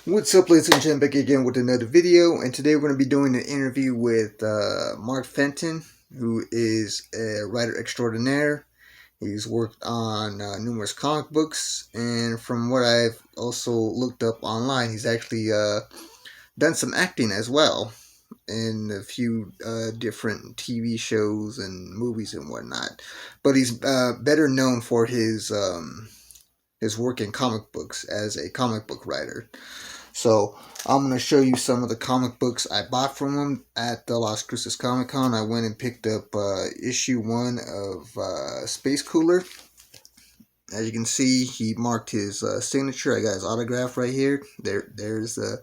What's up, ladies and gentlemen, back again with another video, and today we're going to be doing an interview with Mark Fenton, who is a writer extraordinaire. He's worked on numerous comic books, and from what I've also looked up online, he's actually done some acting as well in a few different TV shows and movies and whatnot. But he's better known for his work in comic books as a comic book writer. So I'm going to show you some of the comic books I bought from him at the Las Cruces Comic Con. I went and picked up issue 1 of Space Cooler. As you can see, he marked his signature. I got his autograph right here. There's I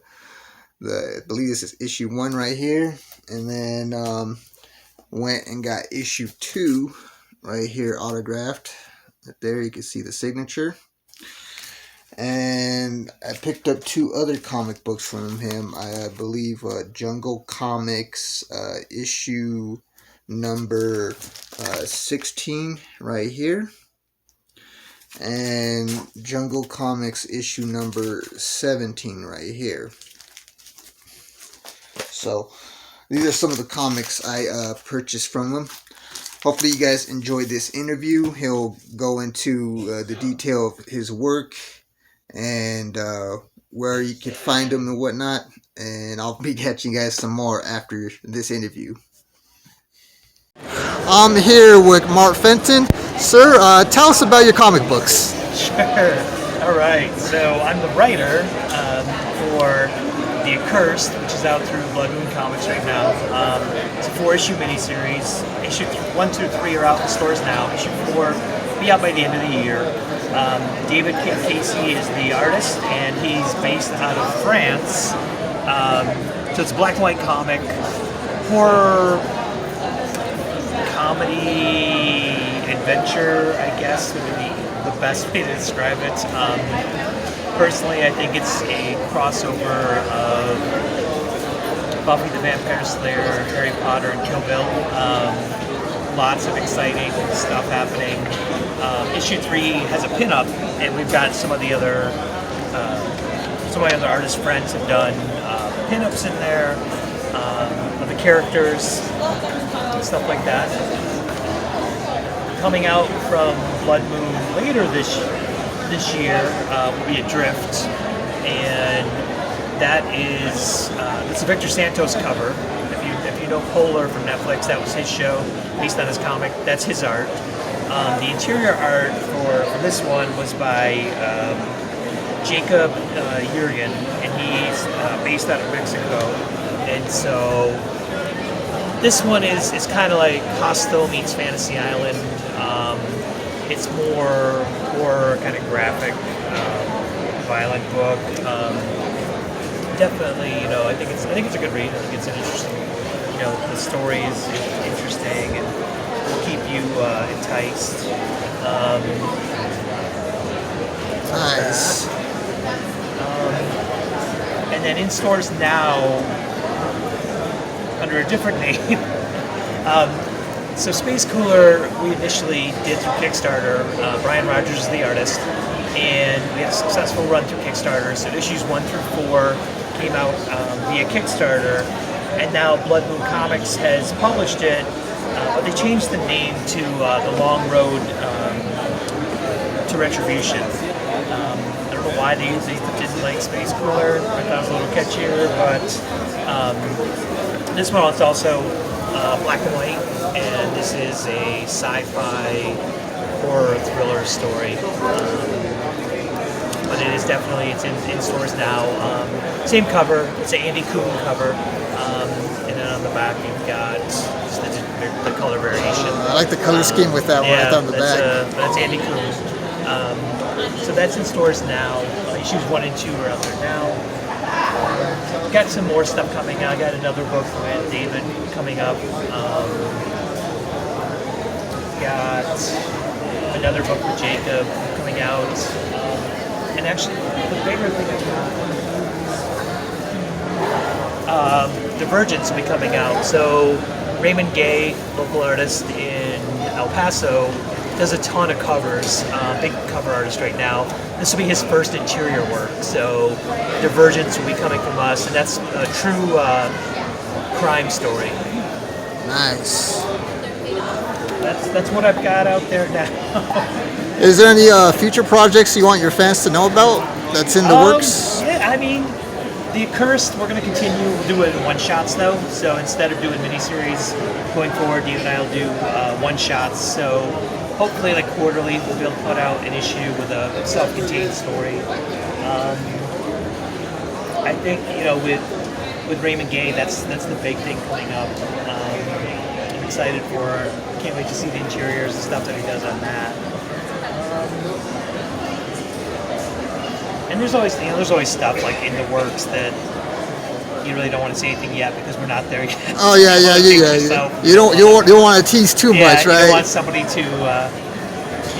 believe this is issue 1 right here. And then went and got issue 2 right here autographed. There you can see the signature. And I picked up 2 other comic books from him. I believe Jungle Comics issue number 16 right here. And Jungle Comics issue number 17 right here. So these are some of the comics I purchased from him. Hopefully you guys enjoyed this interview. He'll go into the detail of his work and where you can find them and whatnot, and I'll be catching you guys some more after this interview. I'm here with Mark Fenton. Sir, tell us about your comic books. Sure. All right. So I'm the writer for The Accursed, which is out through Blood Moon Comics right now. It's a 4-issue miniseries. Issue 1 through 3 are out in stores now. Issue 4 will be out by the end of the year. David Casey is the artist, and he's based out of France. So it's a black and white comic, horror, comedy, adventure, I guess would be the best way to describe it. Personally, I think it's a crossover of Buffy the Vampire Slayer, Harry Potter, and Kill Bill. Lots of exciting stuff happening. Issue 3 has a pinup, and we've got some of the other artist friends have done pinups in there of the characters, stuff like that. Coming out from Blood Moon later this year will be Adrift, and that is it's a Victor Santos cover. If you know Polar from Netflix, that was his show based on his comic. That's his art. The interior art for this one was by Jacob Jurgen, and he's based out of Mexico. And so this one is kind of like Hostel meets Fantasy Island. It's more horror, kind of graphic, violent book. Definitely, I think it's a good read. I think it's an interesting. The story is interesting and will keep you enticed. Nice. And then in stores now, under a different name. So Space Cooler, we initially did through Kickstarter. Brian Rogers is the artist, and we had a successful run through Kickstarter. So issues 1 through 4 came out via Kickstarter. And now Blood Moon Comics has published it, but they changed the name to The Long Road to Retribution. I don't know why they didn't like Space Cooler. I thought it was a little catchier, but this one is also black and white, and this is a sci-fi horror thriller story. But it is definitely, it's in stores now. Same cover, it's an Andy Kuhn cover. And then on the back you've got the color variation. I like the color scheme with that one right on the back. That's Andy Kuhn. So that's in stores now. Issues 1 and 2 are out there now. Got some more stuff coming out. I got another book with David coming up. Got another book with Jacob coming out. And actually, the bigger thing I got, Divergence will be coming out. So Raymond Gay, local artist in El Paso, does a ton of covers. Big cover artist right now. This will be his first interior work, so Divergence will be coming from us, and that's a true crime story. Nice. That's what I've got out there now. Is there any future projects you want your fans to know about that's in the works? Yeah, I mean, The Accursed, we're going to continue. We'll do it in one-shots, though. So instead of doing miniseries going forward, Dean and I will do one-shots. So hopefully, like quarterly, we'll be able to put out an issue with a self-contained story. I think, with Raymond Gay, that's the big thing coming up. I'm excited for. Can't wait to see the interiors and stuff that he does on that. And there's always stuff like in the works that you really don't want to say anything yet because we're not there yet. Oh yeah. You don't want to tease too much, right? You don't want somebody to,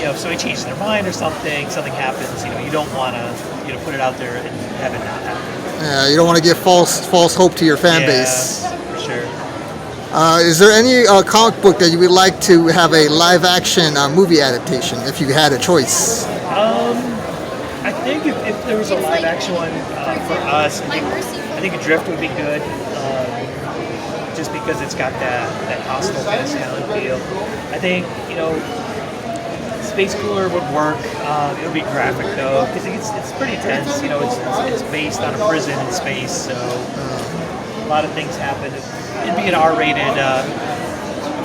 if somebody changes their mind or something happens. You don't want to, put it out there and have it not happen. Yeah, you don't want to give false hope to your fan base. For sure. Is there any comic book that you would like to have a live action movie adaptation if you had a choice? I think if there was a live action one for us, I think Adrift would be good, just because it's got that hostile kind of style and feel. I think Space Cooler would work. It would be graphic though, because it's pretty intense. It's based on a prison in space, so a lot of things happen. It'd be an R-rated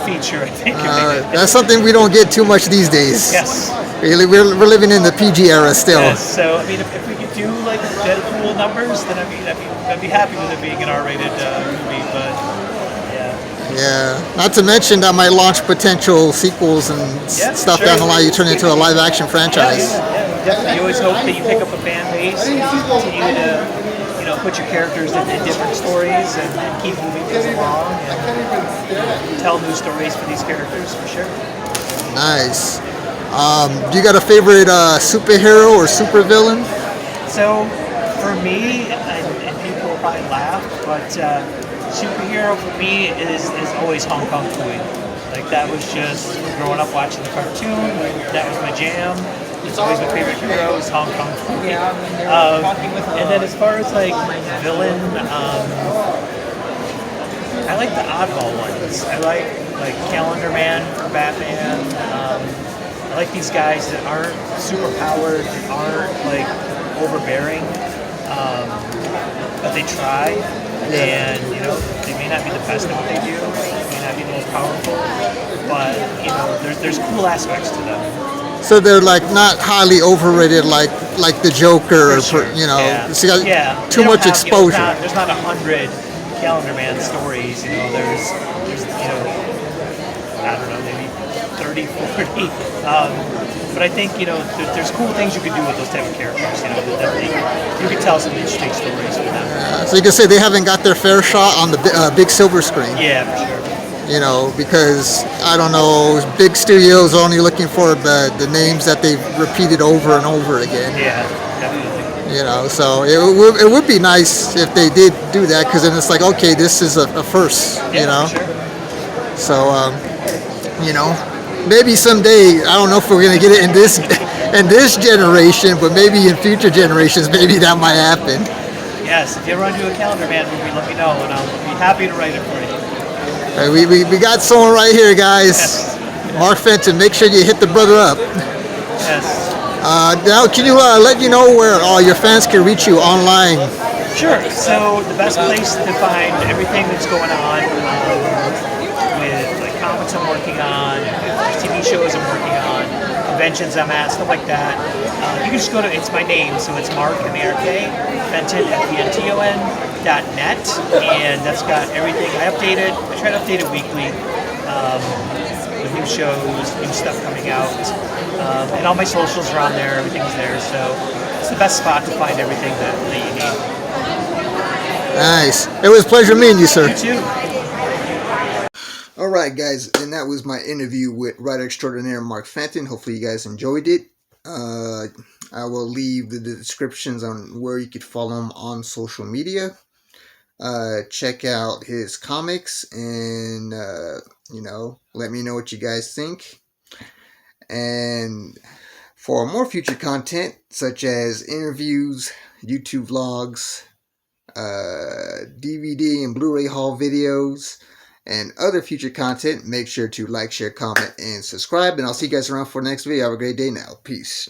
feature, I think. That's something we don't get too much these days. Yes. Really, we're living in the PG era still. Yes, so I mean, if we could do like Deadpool numbers, then I'd be happy with it being an R-rated movie. But yeah. Yeah. Not to mention that might launch potential sequels and stuff down the line. You turn into a live-action franchise. Yeah, definitely. You always hope that you pick up a fan base and continue to put your characters in different stories and keep moving things along and tell new stories for these characters for sure. Nice. Do you got a favorite superhero or supervillain? So, for me, and people will probably laugh, but superhero for me is always Hong Kong Phooey. Like that was just growing up watching the cartoon. That was my jam. It's always my favorite hero is Hong Kong Phooey. And then as far as like villain, I like the oddball ones. I like Calendar Man from Batman. I like these guys that aren't super powered, that aren't like overbearing, but they try. And they may not be the best at what they do, they may not be the most powerful, but there's cool aspects to them. So they're like not highly overrated like the Joker, Sure. So you got too much exposure. There's not 100 Calendar Man stories. There's I don't know, maybe 30, 40. But I think there's cool things you could do with those type of characters. You could tell some interesting stories with them. So you can say they haven't got their fair shot on the big silver screen. Yeah, for sure. Because I don't know, big studios are only looking for the names that they've repeated over and over again. Yeah, definitely. So it would be nice if they did do that, because then it's like, okay, this is a first. Yeah, for sure. So maybe someday, I don't know if we're gonna get it in this generation, but maybe in future generations, maybe that might happen. Yes, if you ever want to do a Calendar Man movie, let me know, and I'll be happy to write it for you. We got someone right here, guys. Yes. Mark Fenton. Make sure you hit the brother up. Yes. Now, can you let you know where all your fans can reach you online? Sure. So the best place to find everything that's going on with like comics I'm working on, TV shows I'm working on, conventions I'm at, stuff like that. You can just go to, it's my name, so it's Mark, M-A-R-K, Fenton, F-E-N-T-O-N.net, and that's got everything. I try to update it weekly with new shows, new stuff coming out, and all my socials are on there, everything's there, so it's the best spot to find everything that you need. Nice. It was a pleasure meeting you, sir. You too. Alright guys, and that was my interview with Writer Extraordinaire Mark Fenton. Hopefully you guys enjoyed it. I will leave the descriptions on where you could follow him on social media. Check out his comics and, let me know what you guys think. And for more future content, such as interviews, YouTube vlogs, DVD and Blu-ray haul videos, and other future content, make sure to like, share, comment, and subscribe. And I'll see you guys around for the next video. Have a great day now. Peace.